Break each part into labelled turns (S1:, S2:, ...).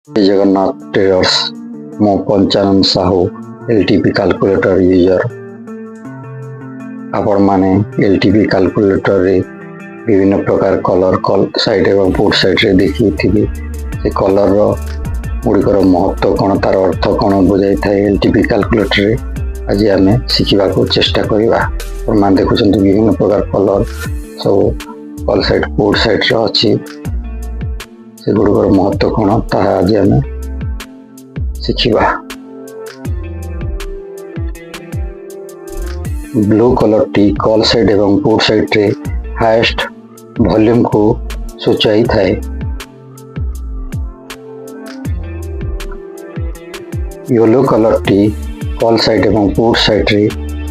S1: जय जगन्नाथ ट्रेडर्स मो Panchanan Sahu LTP calculator user आपण माने एलटीपी कैलकुलेटर रे विभिन्न प्रकार कलर कल साइड एवं पुट साइड रे देखि थिबे से कलर रो गुड़िकर महत्व कौन तार अर्थ कौन बुझाई था एलटीपी कैलकुलेटर रे आज आम शिखा को चेष्टा करवा मान देखुं विभिन्न प्रकार कलर सब कल साइड पुट साइड रे अच्छी से गुड़िकर महत्व कौन ताहा आज आम शिखा। ब्लू कलर टी कल साइड एवं पुट साइड रे हाईएस्ट वॉल्यूम को सूचाई थाए। येलो कलर टी कल साइड एवं पुट साइड रे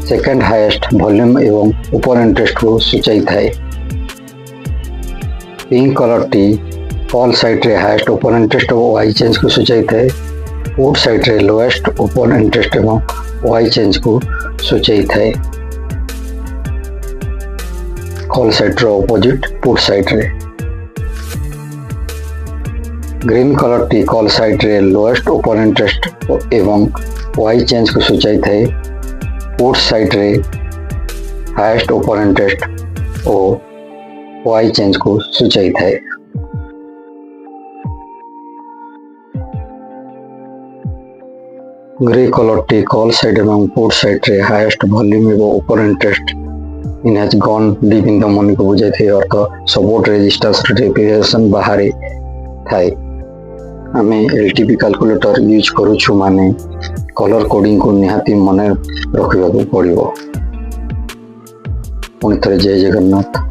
S1: सेकंड हाईएस्ट वॉल्यूम एवं ओपन इंटरेस्ट को सूचाई थाए। पिंक कलर टी कल साइड रे हाईएस्ट ओपन इंटरेस्ट और वाई चेंज को सूचाई थाए। पुट साइड रे लोएस्ट ओपन इंटरेस्ट एवं वाई चेंज को सूचाई थाए। कल साइड रो ऑपोजिट पुट साइड रे। ग्रीन कलर टी कल साइड रे लोएस्ट ओपन इंटरेस्ट एवं वाई चेंज को सूचाई थाए। पुट साइड रे हाईएस्ट ओपन इंटरेस्ट और वाई चेंज को सूचाई थाए। ग्रे कलर टी कल साइड एवं पुट साइड रे हाईएस्ट वॉल्यूम एवं open interest in has gone deep in the money को बुझाई थे अर्थ सपोर्ट रेजिस्टेंस रिप्रेजेंटेशन बाहर थाए। आम एलटीपी कैलकुलेटर यूज करूछु माने कलर कोडिंग को निहाती मन रखा पड़ो। पुणी थे जय जगन्नाथ।